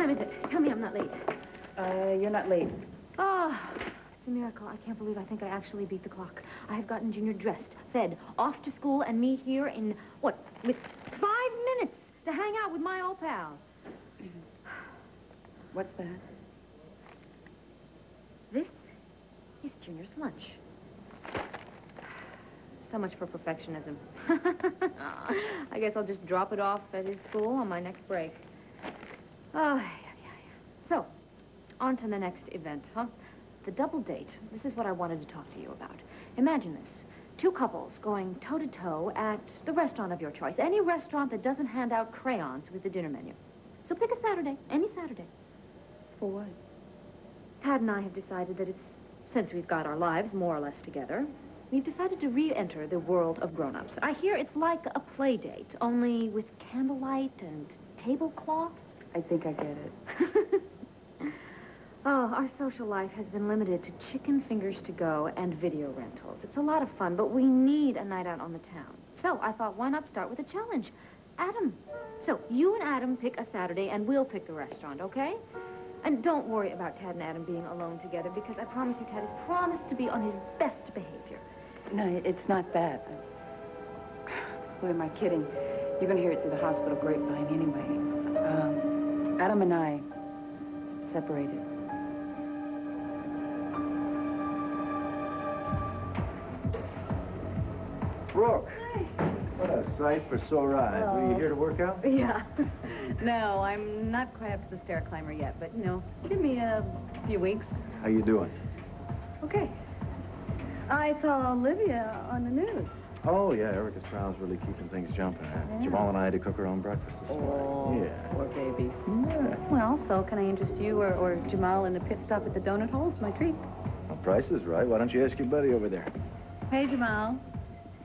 time is it? Tell me I'm not late. You're not late. Oh, it's a miracle. I can't believe I think I actually beat the clock. I have gotten Junior dressed, fed, off to school, and me here in, what, with 5 minutes to hang out with my old pal. What's that? This is Junior's lunch. So much for perfectionism. I guess I'll just drop it off at his school on my next break. Oh, yeah. So, on to the next event, huh? The double date. This is what I wanted to talk to you about. Imagine this. 2 couples going toe-to-toe at the restaurant of your choice. Any restaurant that doesn't hand out crayons with the dinner menu. So pick a Saturday, any Saturday. For what? Tad and I have decided that since we've got our lives more or less together, we've decided to re-enter the world of grown-ups. I hear it's like a play date, only with candlelight and tablecloths. I think I get it. Oh, our social life has been limited to chicken fingers to go and video rentals. It's a lot of fun, but we need a night out on the town. So I thought, why not start with a challenge? Adam. So you and Adam pick a Saturday, and we'll pick the restaurant, okay? And don't worry about Tad and Adam being alone together, because I promise you, Tad has promised to be on his best behavior. No, it's not that. Who am I kidding? You're going to hear it through the hospital grapevine anyway. Adam and I separated. Brooke. What a sight for sore eyes. Oh. Were you here to work out? Yeah. No, I'm not quite up to the stair climber yet, but, you know, give me a few weeks. How you doing? Okay. I saw Olivia on the news. Oh, yeah, Erica's trial's really keeping things jumping. Yeah. Jamal and I had to cook our own breakfast this morning. Yeah. Poor babies. Yeah. Well, so can I interest you or Jamal in a pit stop at the donut hole? It's my treat. Well, price is right. Why don't you ask your buddy over there? Hey, Jamal.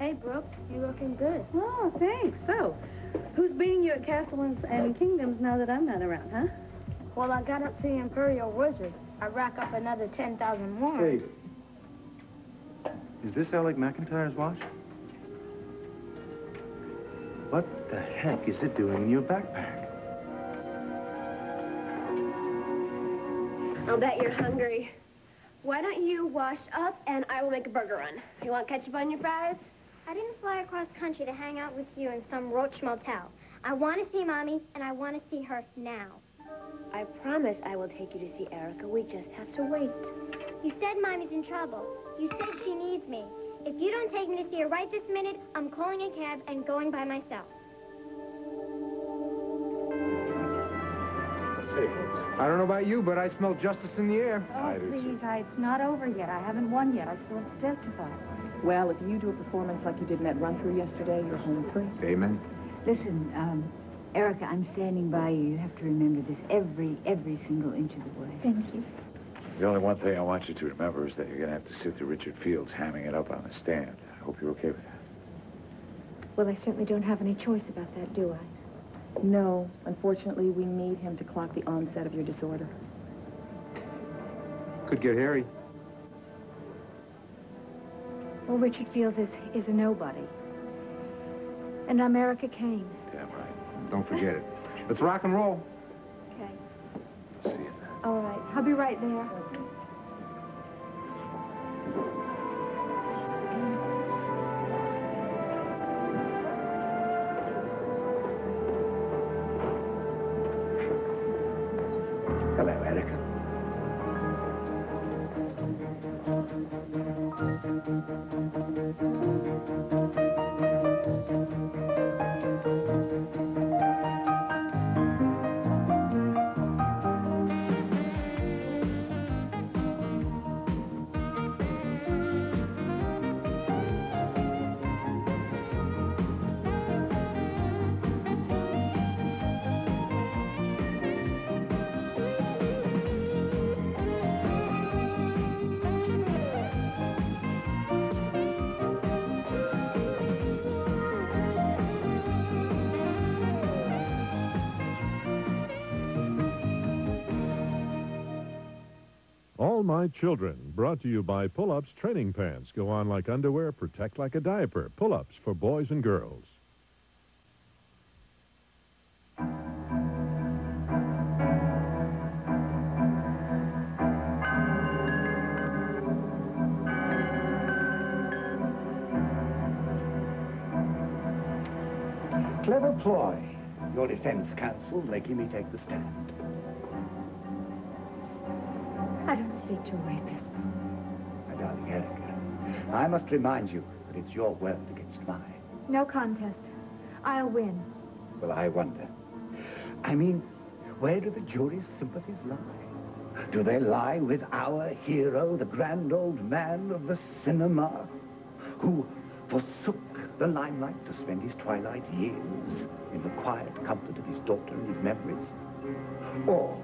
Hey, Brooke, you looking good. Oh, thanks. So, who's beating you at Castles and Kingdoms now that I'm not around, huh? Well, I got up to the Imperial Wizard. I rack up another 10,000 more. Hey, is this Alec McIntyre's watch? What the heck is it doing in your backpack? I'll bet you're hungry. Why don't you wash up and I will make a burger run? You want ketchup on your fries? I didn't fly across country to hang out with you in some roach motel. I want to see Mommy, and I want to see her now. I promise I will take you to see Erica. We just have to wait. You said Mommy's in trouble. You said she needs me. If you don't take me to see her right this minute, I'm calling a cab and going by myself. I don't know about you, but I smell justice in the air. Oh, please, it's not over yet. I haven't won yet. I still have to testify. Well, if you do a performance like you did in that run-through yesterday, you're home free. Amen. Listen, Erica, I'm standing by you. You have to remember this every single inch of the way. Thank you. The only one thing I want you to remember is that you're going to have to sit through Richard Fields hamming it up on the stand. I hope you're okay with that. Well, I certainly don't have any choice about that, do I? No, unfortunately, we need him to clock the onset of your disorder. Could get hairy. Well, Richard Fields is a nobody. And I'm Erica Kane. Damn right. Don't forget it. Let's rock and roll. Okay. See you then. All right. I'll be right there. Hello, Erica. All My Children, brought to you by Pull-Ups Training Pants. Go on like underwear, protect like a diaper. Pull-Ups for boys and girls. clever ploy. Your defense counsel making me take the stand. I don't speak to rapists. My darling Erica, I must remind you that it's your word against mine. No contest. I'll win. Well, I wonder. I mean, where do the jury's sympathies lie? Do they lie with our hero, the grand old man of the cinema, who forsook the limelight to spend his twilight years in the quiet comfort of his daughter and his memories? Or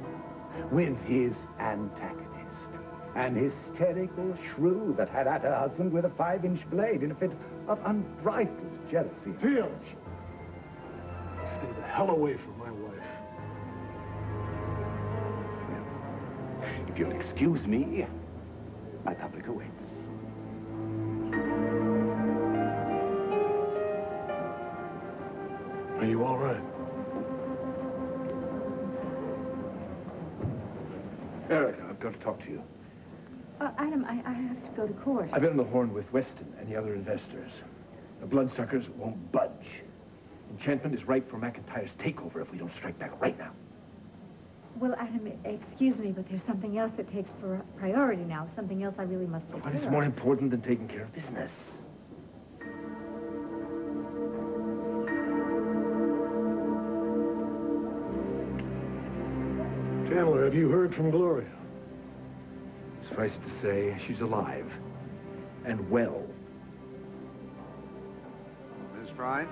with his antagonist, an hysterical shrew that had at her husband with a 5-inch blade in a fit of unbridled jealousy? Fields! Stay the hell away from my wife. If you'll excuse me, my public awaits. Are you all right? Erica, I've got to talk to you. Adam, I have to go to court. I've been on the horn with Weston and the other investors. The bloodsuckers won't budge. Enchantment is ripe for McIntyre's takeover if we don't strike back right now. Well, Adam, excuse me, but there's something else that takes priority now. Something else I really must take But care it's of. more important than taking care of business. Chandler, have you heard from Gloria? Suffice it to say, she's alive. And well. Ms. Fry, is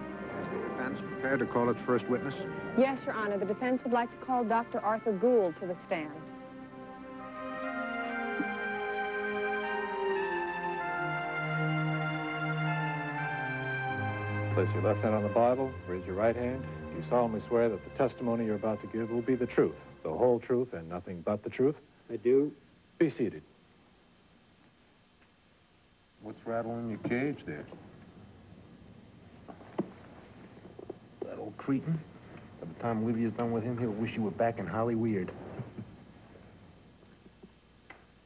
the defense prepared to call its first witness? Yes, Your Honor. The defense would like to call Dr. Arthur Gould to the stand. Place your left hand on the Bible, raise your right hand. You solemnly swear that the testimony you're about to give will be the truth, the whole truth, and nothing but the truth? I do. Be seated. What's rattling your cage there? That old cretin. By the time Olivia's done with him, he'll wish you were back in Hollyweird.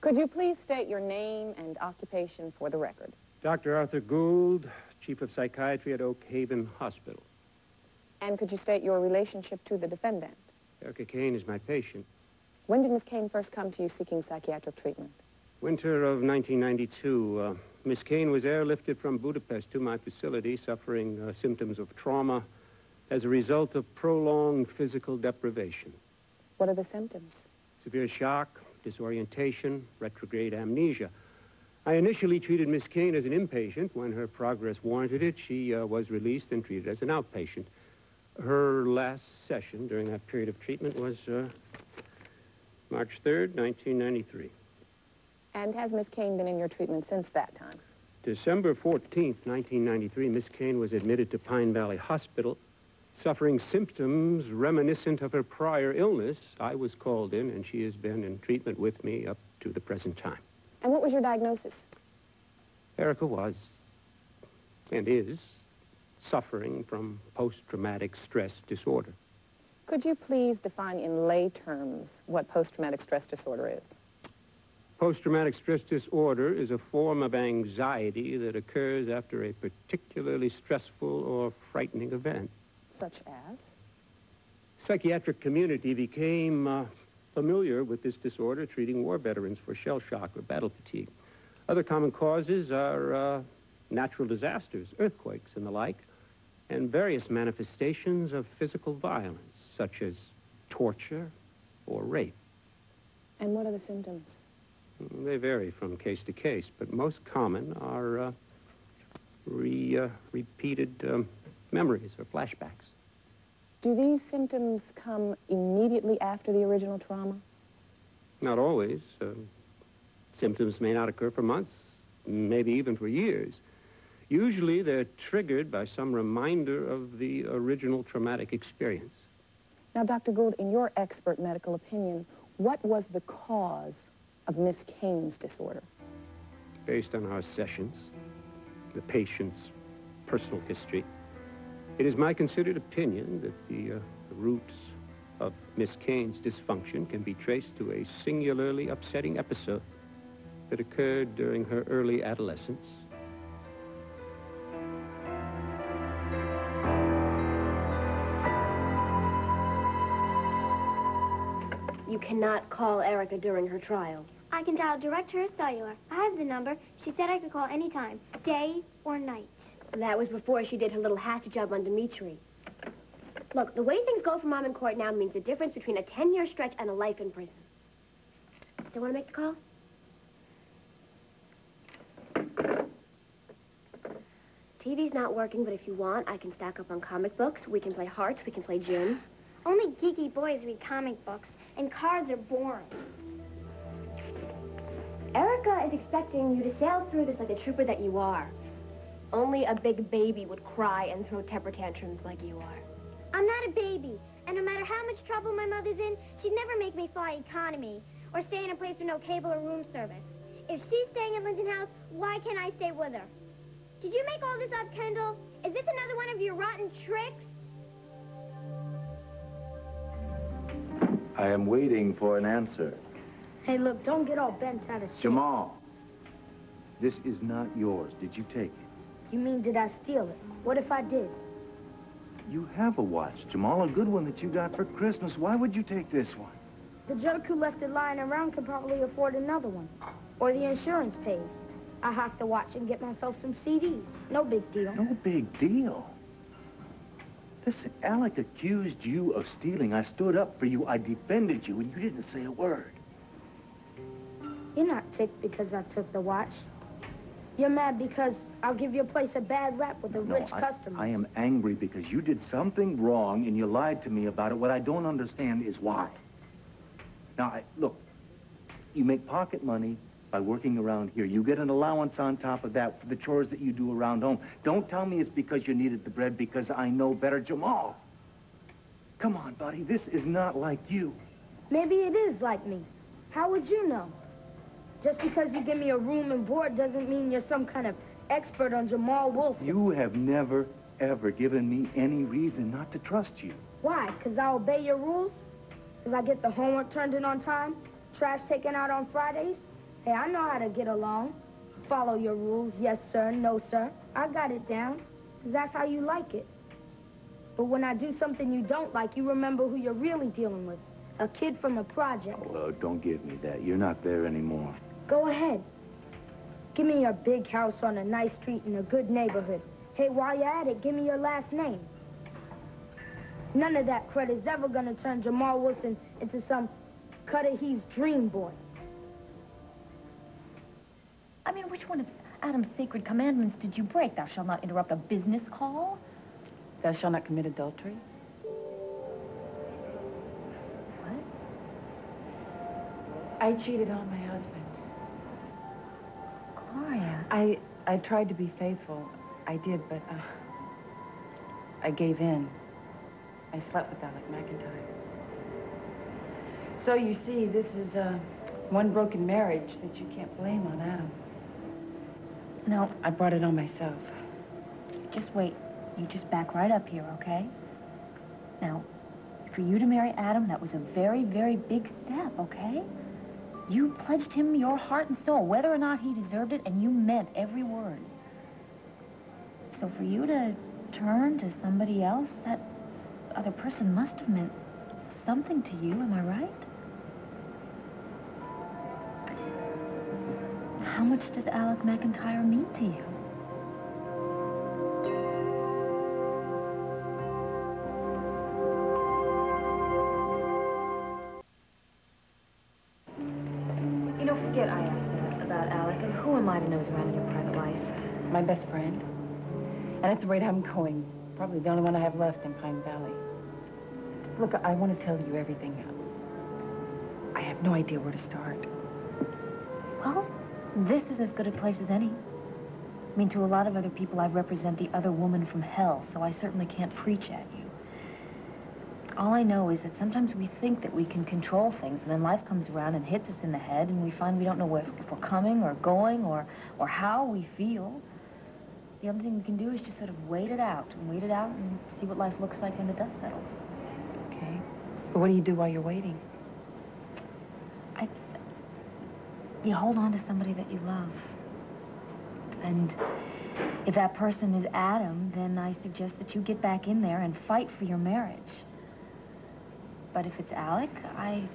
Could you please state your name and occupation for the record? Dr. Arthur Gould, Chief of Psychiatry at Oak Haven Hospital. And could you state your relationship to the defendant? Erica Kane is my patient. When did Miss Kane first come to you seeking psychiatric treatment? Winter of 1992. Miss Kane was airlifted from Budapest to my facility suffering symptoms of trauma as a result of prolonged physical deprivation. What are the symptoms? Severe shock, disorientation, retrograde amnesia. I initially treated Miss Kane as an inpatient. When her progress warranted it, she was released and treated as an outpatient. Her last session during that period of treatment was March 3rd, 1993. And has Miss Kane been in your treatment since that time? December 14th, 1993, Miss Kane was admitted to Pine Valley Hospital, suffering symptoms reminiscent of her prior illness. I was called in, and she has been in treatment with me up to the present time. And what was your diagnosis? Erica was, and is, suffering from post-traumatic stress disorder. Could you please define in lay terms what post-traumatic stress disorder is? Post-traumatic stress disorder is a form of anxiety that occurs after a particularly stressful or frightening event. Such as? Psychiatric community became familiar with this disorder, treating war veterans for shell shock or battle fatigue. Other common causes are natural disasters, earthquakes and the like, and various manifestations of physical violence, such as torture or rape. And what are the symptoms? They vary from case to case, but most common are repeated memories or flashbacks. Do these symptoms come immediately after the original trauma? Not always. Symptoms may not occur for months, maybe even for years. Usually they're triggered by some reminder of the original traumatic experience. Now, Dr. Gould, in your expert medical opinion, what was the cause of Miss Kane's disorder? Based on our sessions, the patient's personal history, it is my considered opinion that the roots of Miss Kane's dysfunction can be traced to a singularly upsetting episode that occurred during her early adolescence. You cannot call Erica during her trial. I can dial direct to her cellular. I have the number. She said I could call any time, day or night. That was before she did her little hatchet job on Dimitri. Look, the way things go for Mom in court now means the difference between a 10-year stretch and a life in prison. Still want to make the call? TV's not working, but if you want, I can stack up on comic books. We can play hearts. We can play gin. Only geeky boys read comic books, and cards are boring. Erica is expecting you to sail through this like a trooper that you are. Only a big baby would cry and throw temper tantrums like you are. I'm not a baby, and no matter how much trouble my mother's in, she'd never make me fly economy or stay in a place with no cable or room service. If she's staying at Linton House, why can't I stay with her? Did you make all this up, Kendall? Is this another one of your rotten tricks? I am waiting for an answer. Hey, look, don't get all bent out of shape. Jamal, this is not yours. Did you take it? You mean, did I steal it? What if I did? You have a watch, Jamal, a good one that you got for Christmas. Why would you take this one? The jerk who left it lying around could probably afford another one. Or the insurance pays. I hack the watch and get myself some CDs. No big deal. No big deal. Listen, Alec accused you of stealing. I stood up for you. I defended you, and you didn't say a word. You're not ticked because I took the watch. You're mad because I'll give your place a bad rap with the rich customers. I am angry because you did something wrong, and you lied to me about it. What I don't understand is why. Now, look, you make pocket money by working around here. You get an allowance on top of that for the chores that you do around home. Don't tell me it's because you needed the bread, because I know better. Jamal, come on, buddy. This is not like you. Maybe it is like me. How would you know? Just because you give me a room and board doesn't mean you're some kind of expert on Jamal Wilson. You have never, ever given me any reason not to trust you. Why? Because I obey your rules? Because I get the homework turned in on time? Trash taken out on Fridays? Hey, I know how to get along. Follow your rules, yes, sir, no, sir. I got it down, 'cause that's how you like it. But when I do something you don't like, you remember who you're really dealing with. A kid from the projects. Oh, don't give me that. You're not there anymore. Go ahead. Give me your big house on a nice street in a good neighborhood. Hey, while you're at it, give me your last name. None of that credit's ever gonna turn Jamal Wilson into some Cudahy's dream boy. I mean, which one of Adam's sacred commandments did you break? Thou shalt not interrupt a business call? Thou shalt not commit adultery. What? I cheated on my husband. Gloria. I tried to be faithful. I did, but I gave in. I slept with Alec McIntyre. So you see, this is one broken marriage that you can't blame on Adam. No, I brought it on myself. Just wait. You just back right up here, okay? Now, for you to marry Adam, that was a very, very big step, okay? You pledged him your heart and soul, whether or not he deserved it, and you meant every word. So for you to turn to somebody else, that other person must have meant something to you, am I right? How much does Alec McIntyre mean to you? You know, forget I asked that about Alec. And who am I to nose around in your private life? My best friend. And at the rate I'm going, probably the only one I have left in Pine Valley. Look, I want to tell you everything. I have no idea where to start. Well, this is as good a place as any. I mean, to a lot of other people, I represent the other woman from hell, so I certainly can't preach at you. All I know is that sometimes we think that we can control things, and then life comes around and hits us in the head, and we find we don't know if we're coming or going or how we feel. The only thing we can do is just sort of wait it out and see what life looks like when the dust settles. Okay. But what do you do while you're waiting? You hold on to somebody that you love. And if that person is Adam, then I suggest that you get back in there and fight for your marriage. But if it's Alec, I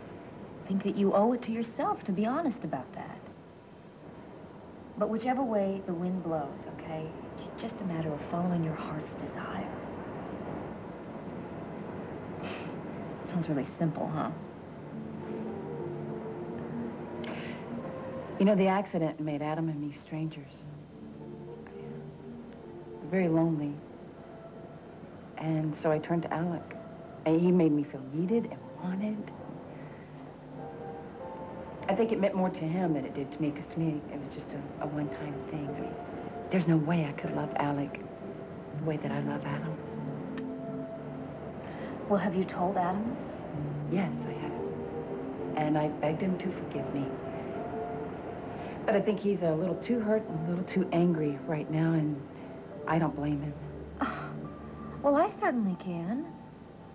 think that you owe it to yourself to be honest about that. But whichever way the wind blows, okay, it's just a matter of following your heart's desire. Sounds really simple, huh? You know, the accident made Adam and me strangers. I was very lonely. And so I turned to Alec. And he made me feel needed and wanted. I think it meant more to him than it did to me, because to me, it was just a one-time thing. I mean, there's no way I could love Alec the way that I love Adam. Well, have you told Adam this? Yes, I have. And I begged him to forgive me. But I think he's a little too hurt and a little too angry right now, and I don't blame him. Well, I certainly can.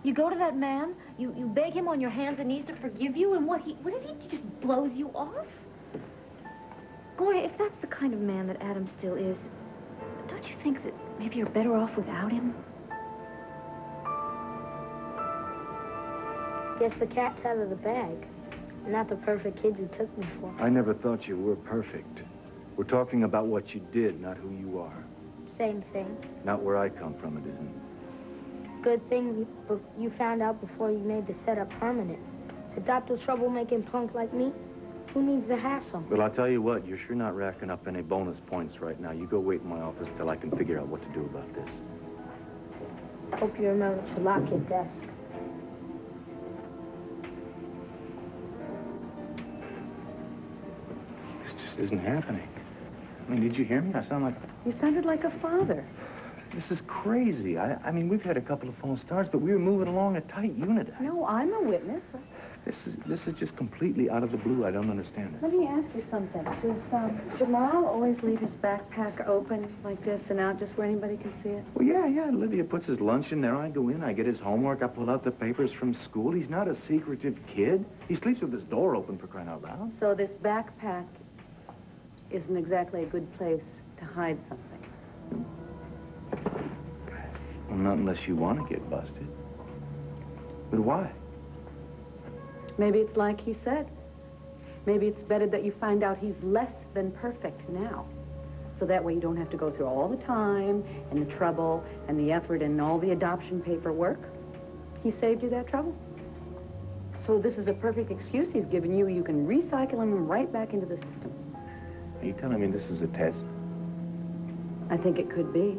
You go to that man, you beg him on your hands and knees to forgive you, and what did he just blows you off? Gloria, if that's the kind of man that Adam still is, don't you think that maybe you're better off without him? Guess the cat's out of the bag. I'm not the perfect kid you took me for. I never thought you were perfect. We're talking about what you did, not who you are. Same thing. Not where I come from, it isn't. Good thing you found out before you made the setup permanent. Adopt a troublemaking punk like me? Who needs the hassle? But I'll tell you what, you're sure not racking up any bonus points right now. You go wait in my office till I can figure out what to do about this. Hope you remember to lock your desk. This just isn't happening. I mean, did you hear me? I sound like... You sounded like a father. This is crazy. I mean, we've had a couple of false starts, but we were moving along a tight unit. No, I'm a witness. This is just completely out of the blue. I don't understand it. Let me ask you something. Does Morale always leave his backpack open like this and out just where anybody can see it? Well, yeah. Olivia puts his lunch in there. I go in, I get his homework, I pull out the papers from school. He's not a secretive kid. He sleeps with his door open, for crying out loud. So this backpack isn't exactly a good place to hide something. Well, not unless you want to get busted. But why? Maybe it's like he said. Maybe it's better that you find out he's less than perfect now. So that way you don't have to go through all the time and the trouble and the effort and all the adoption paperwork. He saved you that trouble. So this is a perfect excuse he's given you. You can recycle him right back into the system. Are you telling me this is a test? I think it could be.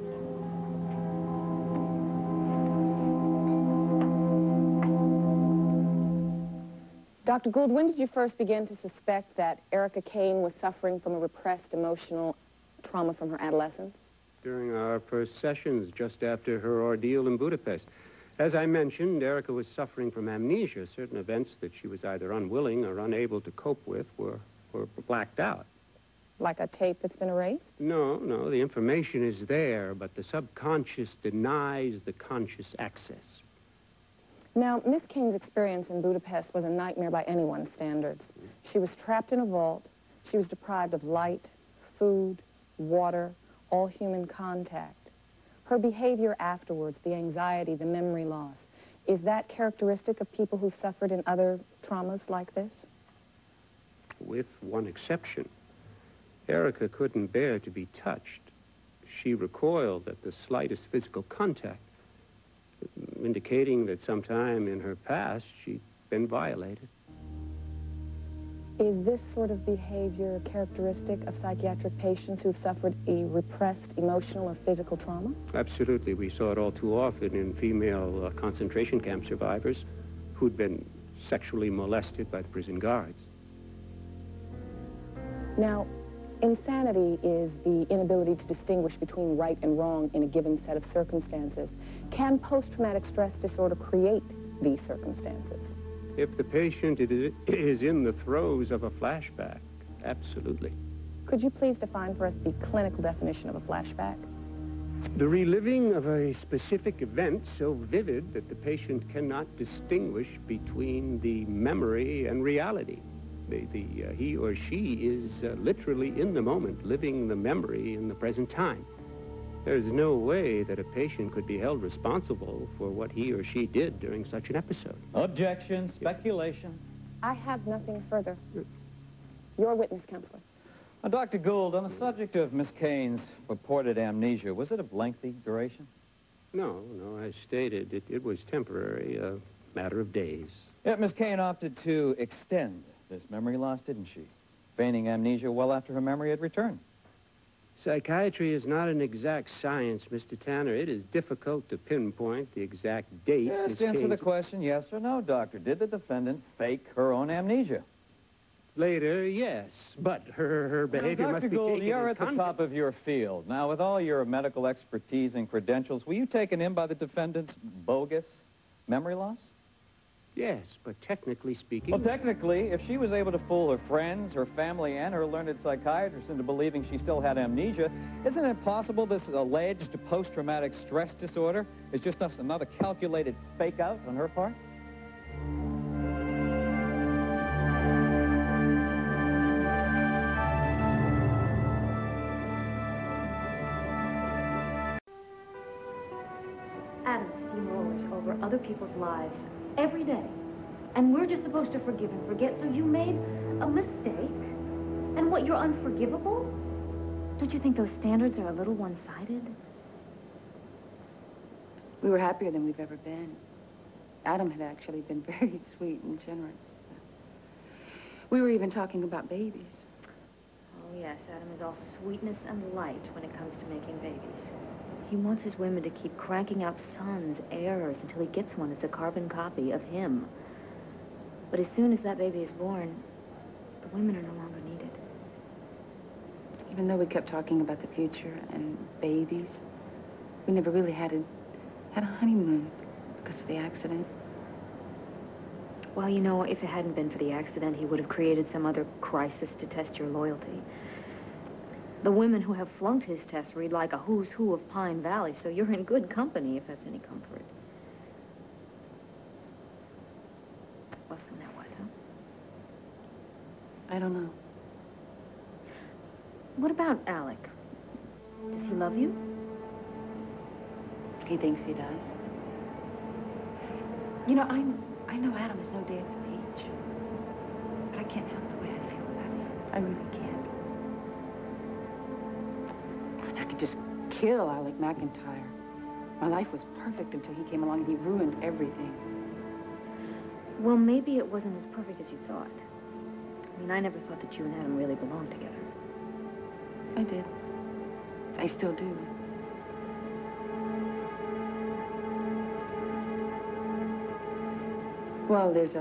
Dr. Gould, when did you first begin to suspect that Erica Kane was suffering from a repressed emotional trauma from her adolescence? During our first sessions, just after her ordeal in Budapest. As I mentioned, Erica was suffering from amnesia. Certain events that she was either unwilling or unable to cope with were blacked out. Like a tape that's been erased? No, the information is there, but the subconscious denies the conscious access. Now, Miss Kane's experience in Budapest was a nightmare by anyone's standards. She was trapped in a vault. She was deprived of light, food, water, all human contact. Her behavior afterwards, the anxiety, the memory loss, is that characteristic of people who suffered in other traumas like this? With one exception. Erica couldn't bear to be touched. She recoiled at the slightest physical contact, indicating that sometime in her past she'd been violated. Is this sort of behavior characteristic of psychiatric patients who've suffered a repressed emotional or physical trauma? Absolutely. We saw it all too often in female concentration camp survivors who'd been sexually molested by the prison guards. Now, insanity is the inability to distinguish between right and wrong in a given set of circumstances. Can post-traumatic stress disorder create these circumstances? If the patient is in the throes of a flashback, absolutely. Could you please define for us the clinical definition of a flashback? The reliving of a specific event so vivid that the patient cannot distinguish between the memory and reality. He or she is literally in the moment, living the memory in the present time. There's no way that a patient could be held responsible for what he or she did during such an episode. Objection, speculation. I have nothing further. Your witness, counselor. Dr. Gould, on the subject of Miss Kane's purported amnesia, was it of lengthy duration? No, as stated, it was temporary, a matter of days. Yet Miss Kane opted to extend this memory loss, didn't she? Feigning amnesia well after her memory had returned. Psychiatry is not an exact science, Mr. Tanner. It is difficult to pinpoint the exact date. Just answer the question, yes or no, Doctor. Did the defendant fake her own amnesia? Later, yes, but her behavior must be Gould, taken you're in at the context. top of your field. Now, with all your medical expertise and credentials, were you taken in by the defendant's bogus memory loss? Yes, but technically speaking... Well, technically, if she was able to fool her friends, her family, and her learned psychiatrist into believing she still had amnesia, isn't it possible this alleged post-traumatic stress disorder is just another calculated fake-out on her part? Adam steamrollers over other people's lives every day. And we're just supposed to forgive and forget, so you made a mistake? And what, you're unforgivable? Don't you think those standards are a little one-sided? We were happier than we've ever been. Adam had actually been very sweet and generous. We were even talking about babies. Oh, yes, Adam is all sweetness and light when it comes to making babies. He wants his women to keep cranking out sons, heirs, until he gets one that's a carbon copy of him. But as soon as that baby is born, the women are no longer needed. Even though we kept talking about the future and babies, we never really had a honeymoon because of the accident. Well, you know, if it hadn't been for the accident, he would have created some other crisis to test your loyalty. The women who have flunked his test read like a who's who of Pine Valley, so you're in good company, if that's any comfort. Well, so now what, huh? I don't know. What about Alec? Does he love you? He thinks he does. You know, I know Adam is no day at the beach, but I can't help the way I feel about him. I really can't. I could just kill Alec McIntyre. My life was perfect until he came along and he ruined everything. Well, maybe it wasn't as perfect as you thought. I mean, I never thought that you and Adam really belonged together. I did. I still do. Well, there's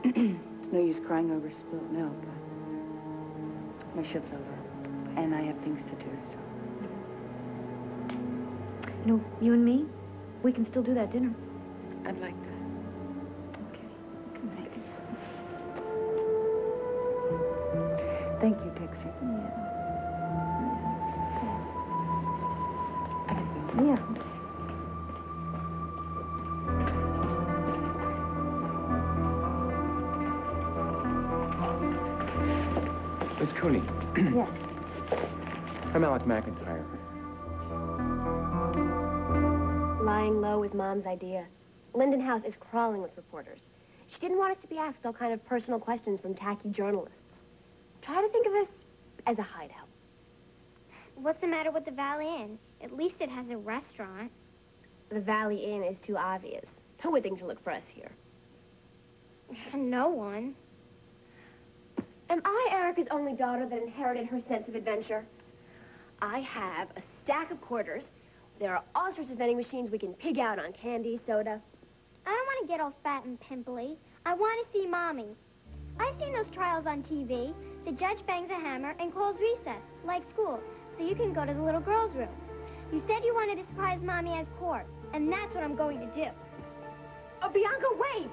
it's no use crying over spilled milk. My shift's over, and I have things to do, so. You know, you and me, we can still do that dinner. I'd like that. Okay. Thanks. Thank you, Dixie. Yeah. Miss Cooney. Yes. I'm Alec McIntyre. Lying low was Mom's idea. Linden House is crawling with reporters. She didn't want us to be asked all kind of personal questions from tacky journalists. Try to think of us as a hideout. What's the matter with the Valley Inn? At least it has a restaurant. The Valley Inn is too obvious. Who would think to look for us here? No one. Am I Erica's only daughter that inherited her sense of adventure? I have a stack of quarters. There are all sorts of vending machines we can pig out on candy, soda. I don't want to get all fat and pimply. I want to see Mommy. I've seen those trials on TV. The judge bangs a hammer and calls recess, like school, so you can go to the little girl's room. You said you wanted to surprise Mommy at court, and that's what I'm going to do. Oh, Bianca, wait!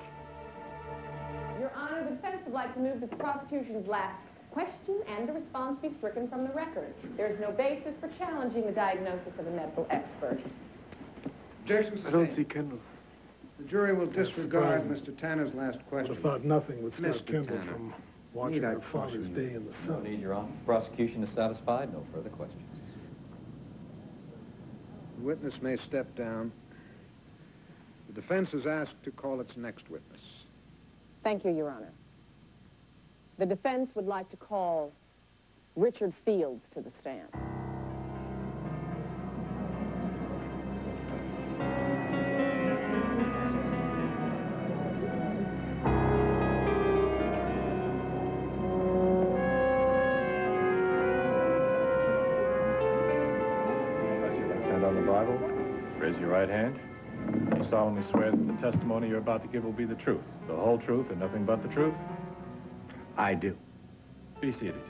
Your Honor, the defense would like to move that the prosecution's last question and the response be stricken from the record. There is no basis for challenging the diagnosis of a medical expert. Objection I don't sustained. see Kendall. The jury will disregard surprising. Mr. Tanner's last I question. thought nothing would stop Mr. Kendall Tanner, from watching need I her Father's caution Day you? in the No sun. need, Your Honor. Prosecution is satisfied. No further questions. The witness may step down. The defense is asked to call its next witness. Thank you, Your Honor. The defense would like to call Richard Fields to the stand. Stand on the Bible. Raise your right hand. You solemnly swear that the testimony you're about to give will be the truth, the whole truth, and nothing but the truth? I do. Be seated.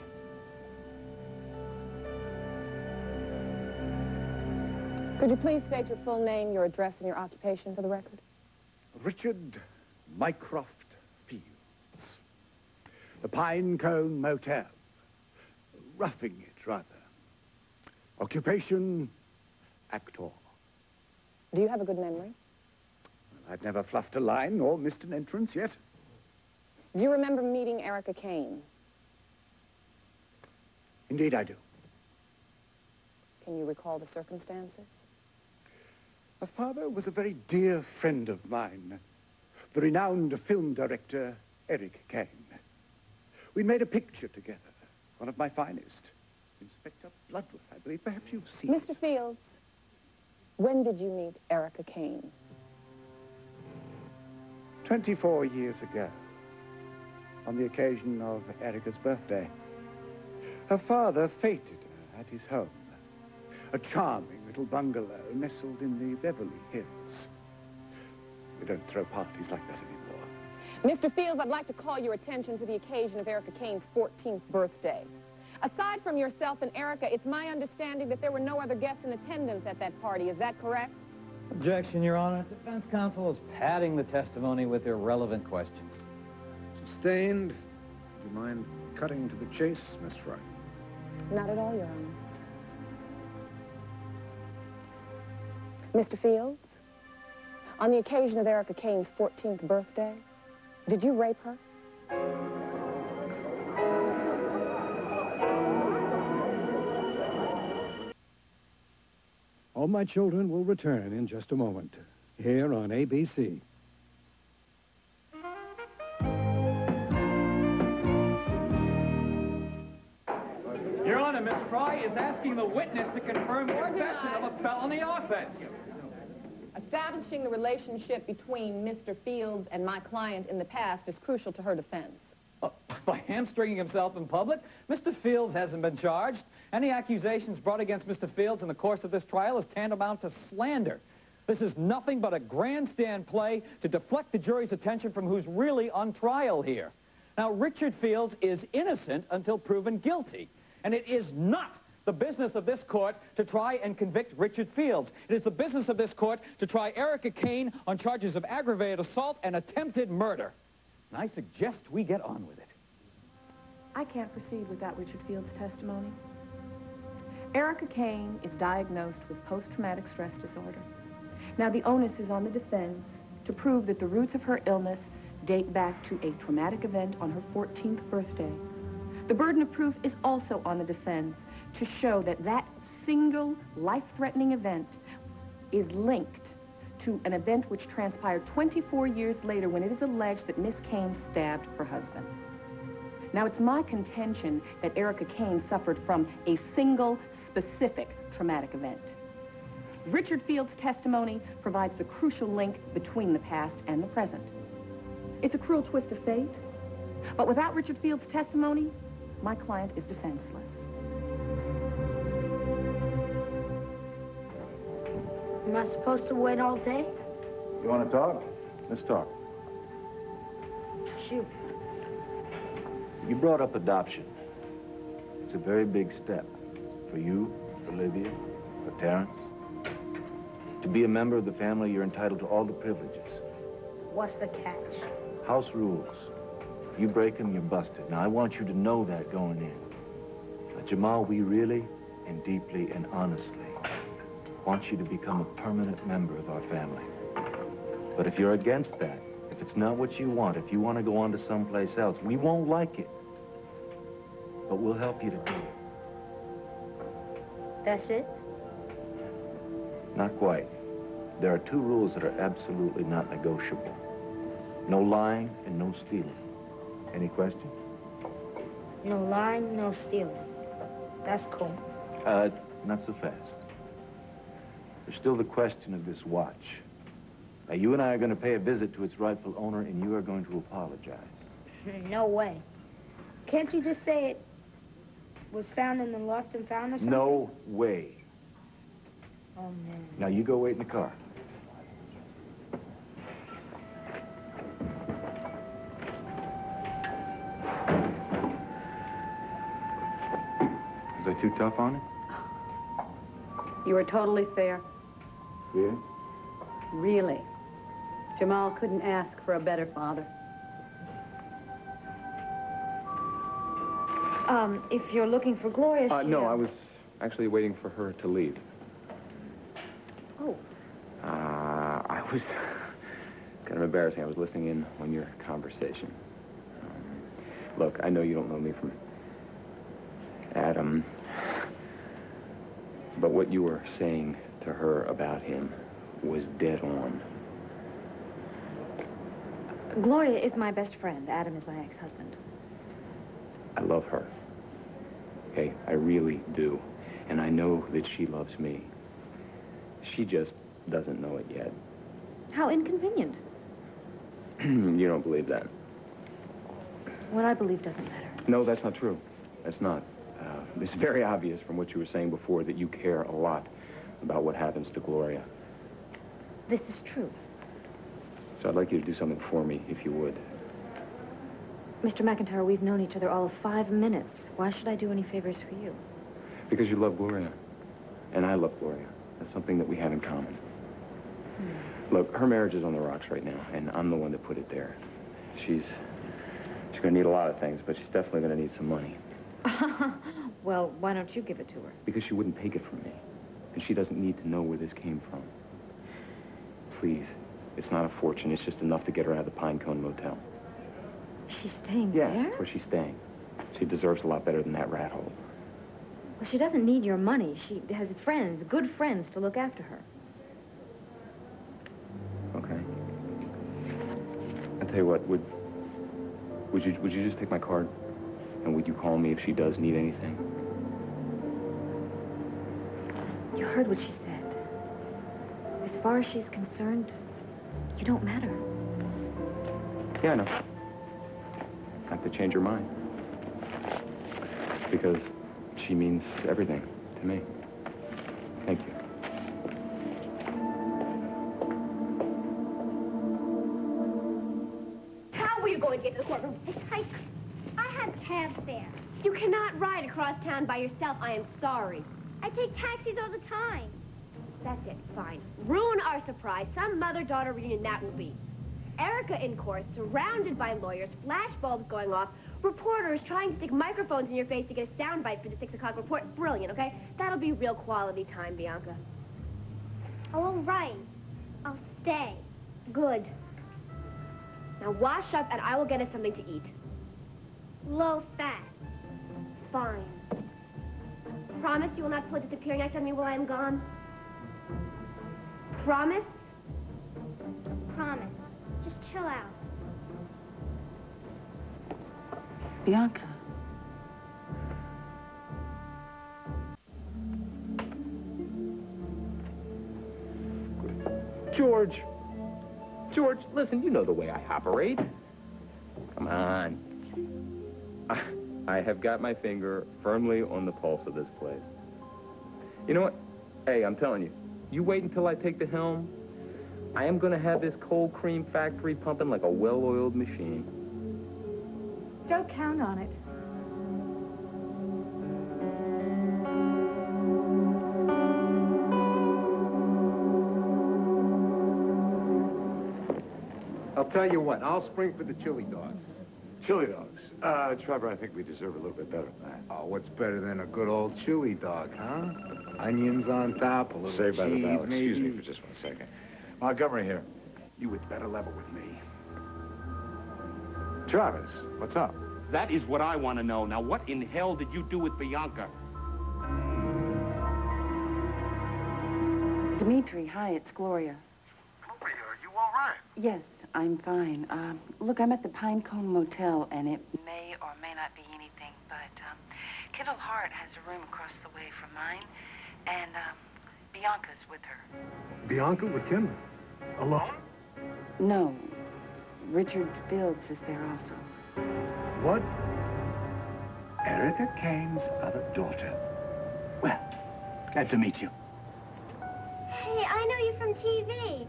Could you please state your full name, your address, and your occupation for the record? Richard Mycroft Fields. The Pine Cone Motel. Roughing it, rather. Occupation, actor. Do you have a good memory? Well, I've never fluffed a line or missed an entrance yet. Do you remember meeting Erica Kane? Indeed, I do. Can you recall the circumstances? Her father was a very dear friend of mine, the renowned film director, Eric Kane. We made a picture together, one of my finest. Inspector Bloodworth, I believe. Perhaps you've seen Mr. Fields, when did you meet Erica Kane? 24 years ago, on the occasion of Erica's birthday. Her father feted her at his home, a charming little bungalow nestled in the Beverly Hills. We don't throw parties like that anymore. Mr. Fields, I'd like to call your attention to the occasion of Erica Kane's 14th birthday. Aside from yourself and Erica, it's my understanding that there were no other guests in attendance at that party. Is that correct? Objection, Your Honor. Defense counsel is padding the testimony with irrelevant questions. Sustained. Do you mind cutting to the chase, Miss Fry? Not at all, Your Honor. Mr. Fields, on the occasion of Erica Kane's 14th birthday, did you rape her? All My Children will return in just a moment, here on ABC. Your Honor, Miss Fry is asking the witness to confirm confession of a felony offense. Establishing the relationship between Mr. Fields and my client in the past is crucial to her defense. By hamstringing himself in public, Mr. Fields hasn't been charged. Any accusations brought against Mr. Fields in the course of this trial is tantamount to slander. This is nothing but a grandstand play to deflect the jury's attention from who's really on trial here. Now, Richard Fields is innocent until proven guilty, and it is not the business of this court to try and convict Richard Fields. It is the business of this court to try Erica Kane on charges of aggravated assault and attempted murder. And I suggest we get on with it. I can't proceed without Richard Fields' testimony. Erica Kane is diagnosed with post-traumatic stress disorder. Now, the onus is on the defense to prove that the roots of her illness date back to a traumatic event on her 14th birthday. The burden of proof is also on the defense to show that that single life-threatening event is linked to an event which transpired 24 years later when it is alleged that Miss Kane stabbed her husband. Now, it's my contention that Erica Kane suffered from a single, specific traumatic event. Richard Fields' testimony provides the crucial link between the past and the present. It's a cruel twist of fate, but without Richard Fields' testimony, my client is defenseless. Am I supposed to wait all day? You want to talk? Let's talk. Shoot. You brought up adoption. It's a very big step for you, for Livia, for Terrence. To be a member of the family, you're entitled to all the privileges. What's the catch? House rules. If you break them, you're busted. Now, I want you to know that going in. Now, Jamal, we really and deeply and honestly want you to become a permanent member of our family. But if you're against that, if it's not what you want, if you want to go on to someplace else, we won't like it. But we'll help you to do it. That's it? Not quite. There are two rules that are absolutely not negotiable. No lying and no stealing. Any questions? No lying, no stealing. That's cool. Not so fast. There's still the question of this watch. Now, you and I are going to pay a visit to its rightful owner, and you are going to apologize. No way. Can't you just say it was found in the lost and found or something? No way. Oh, man. Now, you go wait in the car. Was I too tough on it? You were totally fair. Yeah? Really. Jamal couldn't ask for a better father. If you're looking for Gloria, No, I was actually waiting for her to leave. Oh. I was kind of embarrassing. I was listening in on your conversation. Look, I know you don't know me from Adam, but what you were saying to her about him was dead on. Gloria is my best friend. Adam is my ex-husband. I love her. Okay, I really do. And I know that she loves me. She just doesn't know it yet. How inconvenient. You don't believe that? What I believe doesn't matter. No, that's not true. That's not. It's very obvious from what you were saying before that you care a lot about what happens to Gloria. This is true. So I'd like you to do something for me, if you would. Mr. McIntyre, we've known each other all of 5 minutes. Why should I do any favors for you? Because you love Gloria. And I love Gloria. That's something that we have in common. Look, her marriage is on the rocks right now, and I'm the one that put it there. She's going to need a lot of things, but she's definitely going to need some money. Well, why don't you give it to her? Because she wouldn't take it from me. And she doesn't need to know where this came from. Please. It's not a fortune. It's just enough to get her out of the Pinecone Motel. She's staying Yeah, there? that's where she's staying. She deserves a lot better than that rat hole. Well, she doesn't need your money. She has friends, good friends, to look after her. Okay. I'll tell you what, would you just take my card? And would you call me if she does need anything? You heard what she said. As far as she's concerned, you don't matter. Yeah, I know. Have to change her mind. Because she means everything to me. Thank you. How were you going to get to the courtroom? I have cab fare. You cannot ride across town by yourself. I am sorry. I take taxis all the time. That's it. Fine. Ruin our surprise. Some mother-daughter reunion that will be. Erica in court, surrounded by lawyers, flash bulbs going off, reporters trying to stick microphones in your face to get a soundbite for the 6 o'clock report. Brilliant, okay? That'll be real quality time, Bianca. Oh, all right. I'll stay. Good. Now wash up and I will get us something to eat. Low fat. Fine. Promise you will not pull a disappearing act on me while I am gone? Promise? Promise. Just chill out. Bianca. George, listen, you know the way I operate. Come on. I have got my finger firmly on the pulse of this place. You know what? Hey, I'm telling you, you wait until I take the helm. I am going to have this cold cream factory pumping like a well-oiled machine. Don't count on it. I'll tell you what, I'll spring for the chili dogs. Chili dogs? Trevor, I think we deserve a little bit better than that. Oh, what's better than a good old chili dog, huh? Onions on top, a little Saved by the cheese, bell. maybe. Excuse me for just 1 second. Montgomery here. You would better level with me. Travis, what's up? That is what I want to know. Now, what in hell did you do with Bianca? Dimitri, hi, it's Gloria. Gloria, are you all right? Yes, I'm fine. Look, I'm at the Pinecone Motel, and it may or may not be anything, but Kendall Hart has a room across the way from mine, and Bianca's with her. Bianca with Kendall? Alone? No. Richard Fields is there also. What? Erica Kane's other daughter. Well, glad to meet you. Hey, I know you from TV.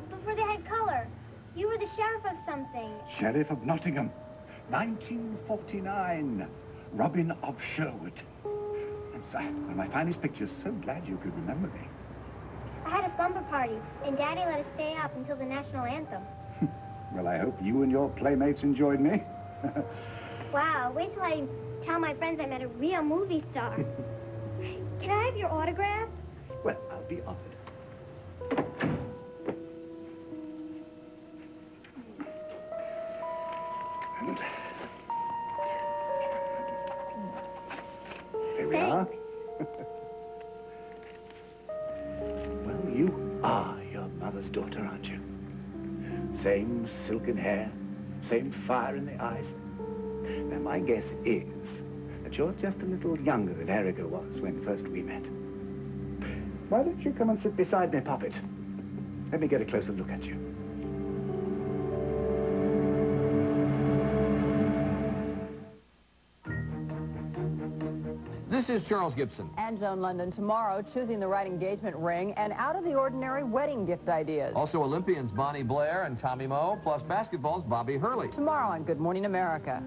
Before they had color. You were the sheriff of something. Sheriff of Nottingham, 1949. Robin of Sherwood. That's one of my finest pictures. So glad you could remember me. I had a slumber party, and Daddy let us stay up until the national anthem. Well, I hope you and your playmates enjoyed me. Wow, wait till I tell my friends I met a real movie star. Can I have your autograph? Well, I'll be honored. And here we are. Well, you are your mother's daughter, aren't you? Same silken hair, same fire in the eyes. Now, my guess is that you're just a little younger than Erica was when first we met. Why don't you come and sit beside me, Poppet? Let me get a closer look at you. This is Charles Gibson. And Joan London tomorrow, choosing the right engagement ring and out-of-the-ordinary wedding gift ideas. Also Olympians Bonnie Blair and Tommy Moe, plus basketball's Bobby Hurley. Tomorrow on Good Morning America.